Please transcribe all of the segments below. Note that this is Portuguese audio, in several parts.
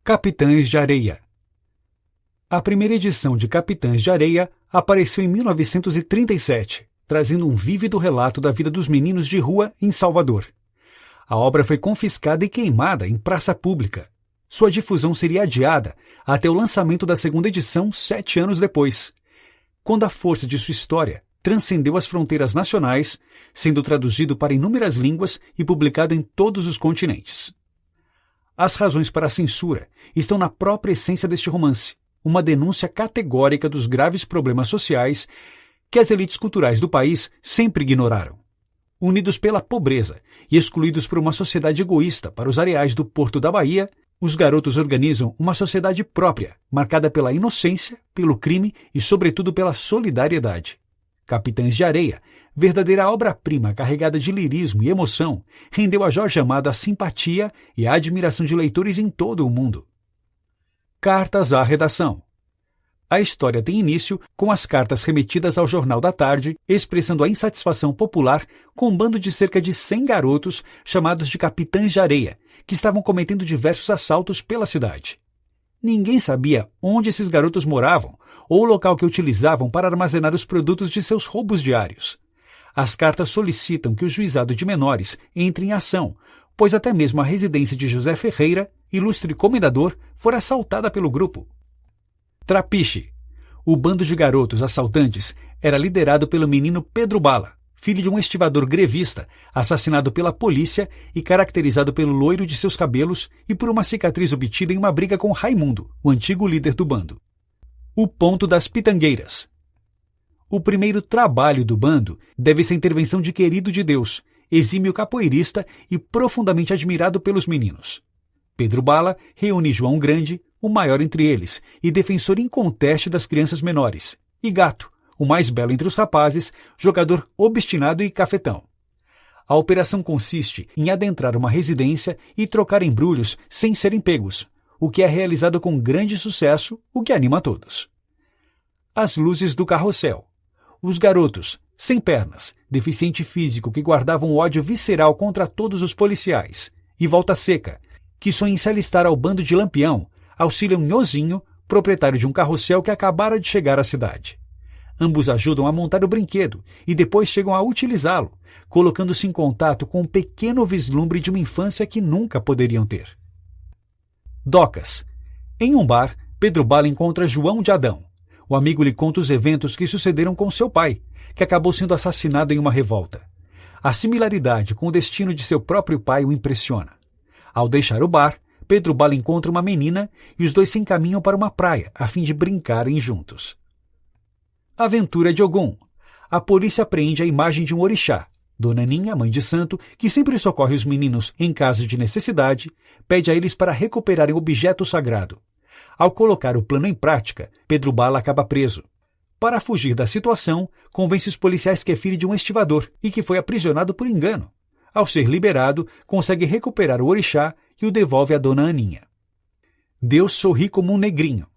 Capitães de Areia. A primeira edição de Capitães de Areia apareceu em 1937, trazendo um vívido relato da vida dos meninos de rua em Salvador. A obra foi confiscada e queimada em praça pública. Sua difusão seria adiada até o lançamento da segunda edição 7 anos depois, quando a força de sua história transcendeu as fronteiras nacionais, sendo traduzido para inúmeras línguas e publicado em todos os continentes. As razões para a censura estão na própria essência deste romance, uma denúncia categórica dos graves problemas sociais que as elites culturais do país sempre ignoraram. Unidos pela pobreza e excluídos por uma sociedade egoísta para os areais do Porto da Bahia, os garotos organizam uma sociedade própria, marcada pela inocência, pelo crime e, sobretudo, pela solidariedade. Capitães de Areia, verdadeira obra-prima carregada de lirismo e emoção, rendeu a Jorge Amado a simpatia e a admiração de leitores em todo o mundo. Cartas à redação. A história tem início com as cartas remetidas ao Jornal da Tarde, expressando a insatisfação popular com um bando de cerca de 100 garotos chamados de Capitães de Areia, que estavam cometendo diversos assaltos pela cidade. Ninguém sabia onde esses garotos moravam ou o local que utilizavam para armazenar os produtos de seus roubos diários. As cartas solicitam que o juizado de menores entre em ação, pois até mesmo a residência de José Ferreira, ilustre comendador, fora assaltada pelo grupo. Trapiche. O bando de garotos assaltantes era liderado pelo menino Pedro Bala, filho de um estivador grevista, assassinado pela polícia e caracterizado pelo loiro de seus cabelos e por uma cicatriz obtida em uma briga com Raimundo, o antigo líder do bando. O ponto das pitangueiras. O primeiro trabalho do bando deve-se à intervenção de Querido de Deus, exímio capoeirista e profundamente admirado pelos meninos. Pedro Bala reúne João Grande, o maior entre eles, e defensor inconteste das crianças menores, e Gato, o mais belo entre os rapazes, jogador obstinado e cafetão. A operação consiste em adentrar uma residência e trocar embrulhos sem serem pegos, o que é realizado com grande sucesso, o que anima a todos. As luzes do carrossel. Os garotos, sem pernas, deficiente físico que guardavam ódio visceral contra todos os policiais, e Volta Seca, que sonha em se alistar ao bando de Lampião, auxiliam Nhozinho, proprietário de um carrossel que acabara de chegar à cidade. Ambos ajudam a montar o brinquedo e depois chegam a utilizá-lo, colocando-se em contato com um pequeno vislumbre de uma infância que nunca poderiam ter. Docas. Em um bar, Pedro Bala encontra João de Adão. O amigo lhe conta os eventos que sucederam com seu pai, que acabou sendo assassinado em uma revolta. A similaridade com o destino de seu próprio pai o impressiona. Ao deixar o bar, Pedro Bala encontra uma menina e os dois se encaminham para uma praia, a fim de brincarem juntos. Aventura de Ogum. A polícia apreende a imagem de um orixá. Dona Aninha, mãe de santo, que sempre socorre os meninos em caso de necessidade, pede a eles para recuperarem o objeto sagrado. Ao colocar o plano em prática, Pedro Bala acaba preso. Para fugir da situação, convence os policiais que é filho de um estivador e que foi aprisionado por engano. Ao ser liberado, consegue recuperar o orixá e o devolve a Dona Aninha. Deus sorri como um negrinho.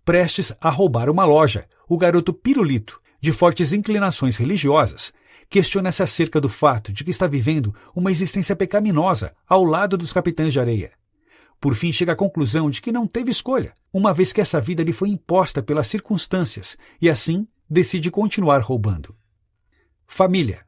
Prestes a roubar uma loja, o garoto Pirulito, de fortes inclinações religiosas, questiona-se acerca do fato de que está vivendo uma existência pecaminosa ao lado dos Capitães de Areia. Por fim, chega à conclusão de que não teve escolha, uma vez que essa vida lhe foi imposta pelas circunstâncias, e assim decide continuar roubando. Família.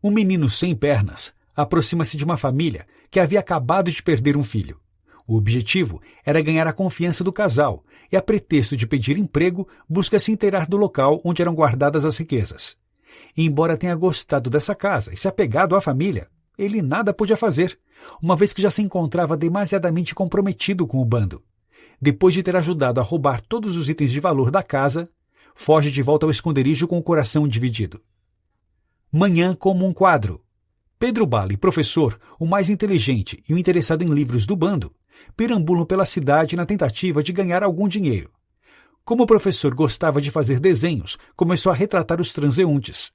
Um menino sem pernas aproxima-se de uma família que havia acabado de perder um filho. O objetivo era ganhar a confiança do casal e, a pretexto de pedir emprego, busca se inteirar do local onde eram guardadas as riquezas. E, embora tenha gostado dessa casa e se apegado à família, ele nada podia fazer, uma vez que já se encontrava demasiadamente comprometido com o bando. Depois de ter ajudado a roubar todos os itens de valor da casa, foge de volta ao esconderijo com o coração dividido. Manhã como um quadro. Pedro Bala, professor, o mais inteligente e o interessado em livros do bando, perambulam pela cidade na tentativa de ganhar algum dinheiro. Como o professor gostava de fazer desenhos, começou a retratar os transeuntes.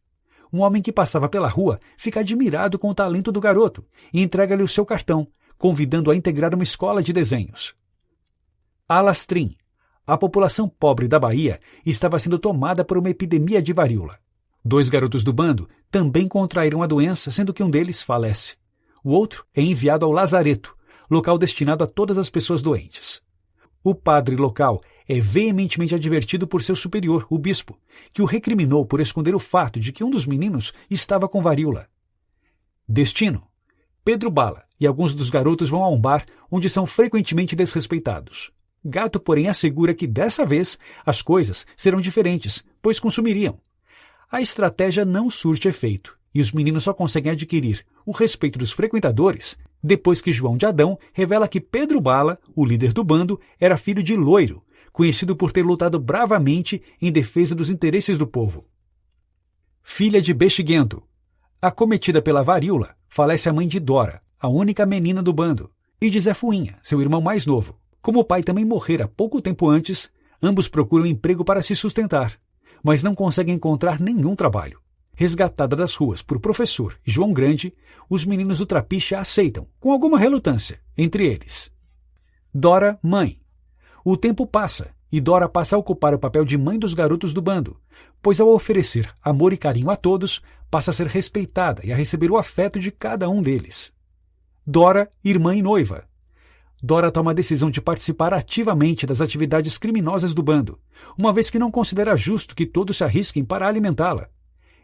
Um homem que passava pela rua fica admirado com o talento do garoto e entrega-lhe o seu cartão, convidando-o a integrar uma escola de desenhos. Alastrim. A população pobre da Bahia estava sendo tomada por uma epidemia de varíola. 2 garotos do bando também contraíram a doença, sendo que um deles falece. O outro é enviado ao lazareto, local destinado a todas as pessoas doentes. O padre local é veementemente advertido por seu superior, o bispo, que o recriminou por esconder o fato de que um dos meninos estava com varíola. Destino: Pedro Bala e alguns dos garotos vão a um bar onde são frequentemente desrespeitados. Gato, porém, assegura que dessa vez as coisas serão diferentes, pois consumiriam. A estratégia não surte efeito, e os meninos só conseguem adquirir o respeito dos frequentadores depois que João de Adão revela que Pedro Bala, o líder do bando, era filho de Loiro, conhecido por ter lutado bravamente em defesa dos interesses do povo. Filha de Bexiguento. Acometida pela varíola, falece a mãe de Dora, a única menina do bando, e de Zé Fuinha, seu irmão mais novo. Como o pai também morrera pouco tempo antes, ambos procuram emprego para se sustentar, mas não conseguem encontrar nenhum trabalho. Resgatada das ruas por professor e João Grande, os meninos do Trapiche a aceitam, com alguma relutância, entre eles. Dora, mãe. O tempo passa, e Dora passa a ocupar o papel de mãe dos garotos do bando, pois ao oferecer amor e carinho a todos, passa a ser respeitada e a receber o afeto de cada um deles. Dora, irmã e noiva. Dora toma a decisão de participar ativamente das atividades criminosas do bando, uma vez que não considera justo que todos se arrisquem para alimentá-la.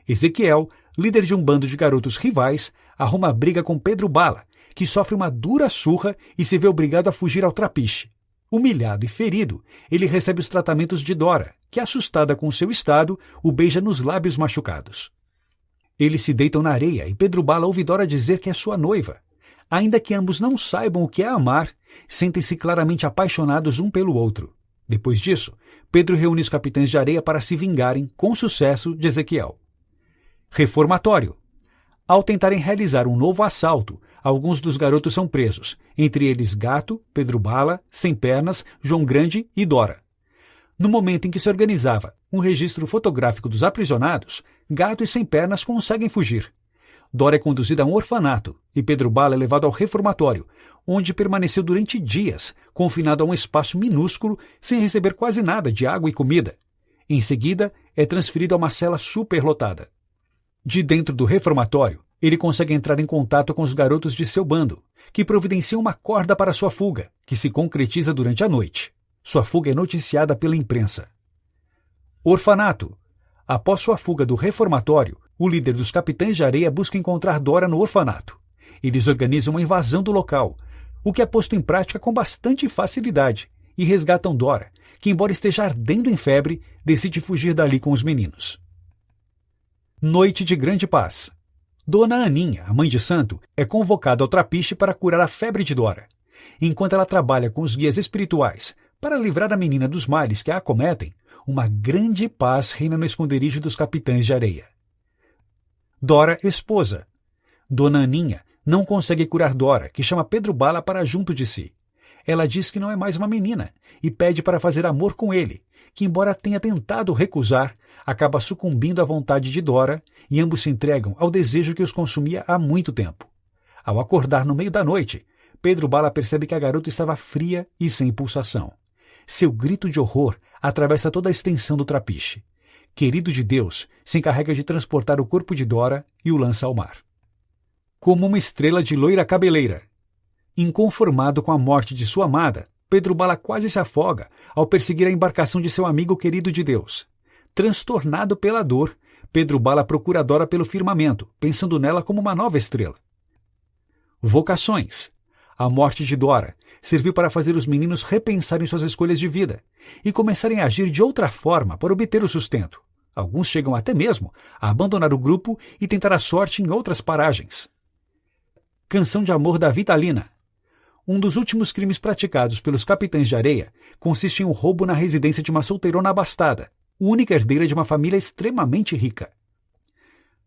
Ezequiel, líder de um bando de garotos rivais, arruma briga com Pedro Bala, que sofre uma dura surra e se vê obrigado a fugir ao Trapiche. Humilhado e ferido, ele recebe os tratamentos de Dora, que, assustada com seu estado, o beija nos lábios machucados. Eles se deitam na areia e Pedro Bala ouve Dora dizer que é sua noiva. Ainda que ambos não saibam o que é amar, sentem-se claramente apaixonados um pelo outro. Depois disso, Pedro reúne os capitães de areia para se vingarem, com sucesso, de Ezequiel. Reformatório. Ao tentarem realizar um novo assalto, alguns dos garotos são presos, entre eles Gato, Pedro Bala, Sem Pernas, João Grande e Dora. No momento em que se organizava um registro fotográfico dos aprisionados, Gato e Sem Pernas conseguem fugir. Dora é conduzida a um orfanato e Pedro Bala é levado ao reformatório, onde permaneceu durante dias, confinado a um espaço minúsculo, sem receber quase nada de água e comida. Em seguida, é transferido a uma cela superlotada. De dentro do reformatório, ele consegue entrar em contato com os garotos de seu bando, que providenciam uma corda para sua fuga, que se concretiza durante a noite. Sua fuga é noticiada pela imprensa. Orfanato. Após sua fuga do reformatório, o líder dos capitães de areia busca encontrar Dora no orfanato. Eles organizam uma invasão do local, o que é posto em prática com bastante facilidade, e resgatam Dora, que, embora esteja ardendo em febre, decide fugir dali com os meninos. Noite de grande paz. Dona Aninha, a mãe de santo, é convocada ao Trapiche para curar a febre de Dora. Enquanto ela trabalha com os guias espirituais para livrar a menina dos males que a acometem, uma grande paz reina no esconderijo dos capitães de areia. Dora, esposa. Dona Aninha não consegue curar Dora, que chama Pedro Bala para junto de si. Ela diz que não é mais uma menina e pede para fazer amor com ele, que, embora tenha tentado recusar, acaba sucumbindo à vontade de Dora e ambos se entregam ao desejo que os consumia há muito tempo. Ao acordar no meio da noite, Pedro Bala percebe que a garota estava fria e sem pulsação. Seu grito de horror atravessa toda a extensão do Trapiche. Querido de Deus se encarrega de transportar o corpo de Dora e o lança ao mar. Como uma estrela de loira cabeleira. Inconformado com a morte de sua amada, Pedro Bala quase se afoga ao perseguir a embarcação de seu amigo querido de Deus. Transtornado pela dor, Pedro Bala procura Dora pelo firmamento, pensando nela como uma nova estrela. Vocações. A morte de Dora serviu para fazer os meninos repensarem suas escolhas de vida e começarem a agir de outra forma para obter o sustento. Alguns chegam até mesmo a abandonar o grupo e tentar a sorte em outras paragens. Canção de amor da Vitalina. Um dos últimos crimes praticados pelos capitães de areia consiste em um roubo na residência de uma solteirona abastada, única herdeira de uma família extremamente rica.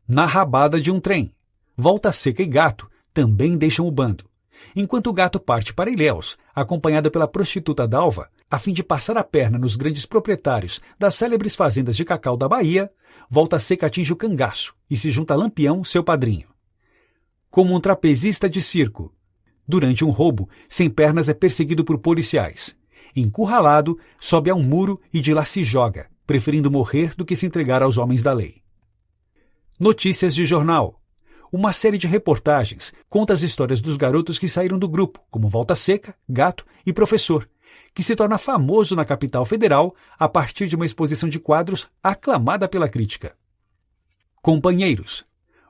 Na rabada de um trem, Volta Seca e Gato também deixam o bando, enquanto o Gato parte para Ilhéus, acompanhado pela prostituta Dalva, a fim de passar a perna nos grandes proprietários das célebres fazendas de cacau da Bahia. Volta Seca atinge o Cangaço e se junta a Lampião, seu padrinho. Como um trapezista de circo, durante um roubo, Sem Pernas é perseguido por policiais. Encurralado, sobe a um muro e de lá se joga, preferindo morrer do que se entregar aos homens da lei. Notícias de jornal. Uma série de reportagens conta as histórias dos garotos que saíram do grupo, como Volta Seca, Gato e Professor, que se torna famoso na capital federal a partir de uma exposição de quadros aclamada pela crítica. Companheiros.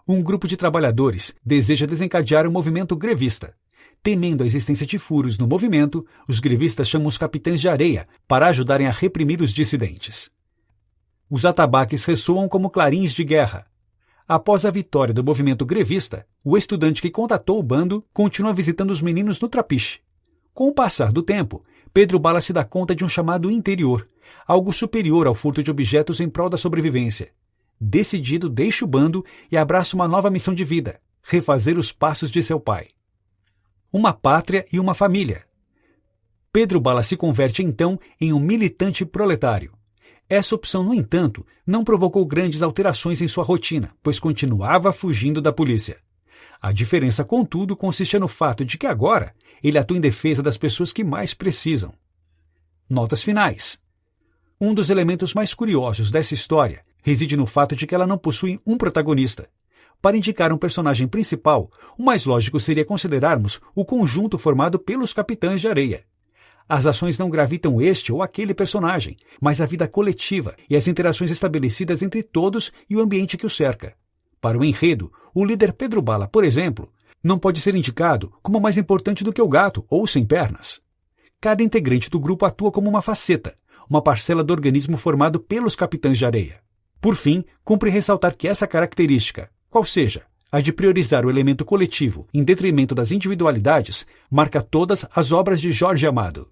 Um grupo de trabalhadores deseja desencadear um movimento grevista. Temendo a existência de furos no movimento, os grevistas chamam os capitães de areia para ajudarem a reprimir os dissidentes. Os atabaques ressoam como clarins de guerra. Após a vitória do movimento grevista, o estudante que contatou o bando continua visitando os meninos no trapiche. Com o passar do tempo, Pedro Bala se dá conta de um chamado interior, algo superior ao furto de objetos em prol da sobrevivência. Decidido, deixa o bando e abraça uma nova missão de vida: refazer os passos de seu pai. Uma pátria e uma família. Pedro Bala se converte então em um militante proletário. Essa opção, no entanto, não provocou grandes alterações em sua rotina, pois continuava fugindo da polícia. A diferença, contudo, consistia no fato de que agora ele atua em defesa das pessoas que mais precisam. Notas finais. Um dos elementos mais curiosos dessa história reside no fato de que ela não possui um protagonista. Para indicar um personagem principal, o mais lógico seria considerarmos o conjunto formado pelos capitães de areia. As ações não gravitam este ou aquele personagem, mas a vida coletiva e as interações estabelecidas entre todos e o ambiente que o cerca. Para o enredo, o líder Pedro Bala, por exemplo, não pode ser indicado como mais importante do que o gato ou sem pernas. Cada integrante do grupo atua como uma faceta, uma parcela do organismo formado pelos capitães de areia. Por fim, cumpre ressaltar que essa característica, qual seja, a de priorizar o elemento coletivo em detrimento das individualidades, marca todas as obras de Jorge Amado.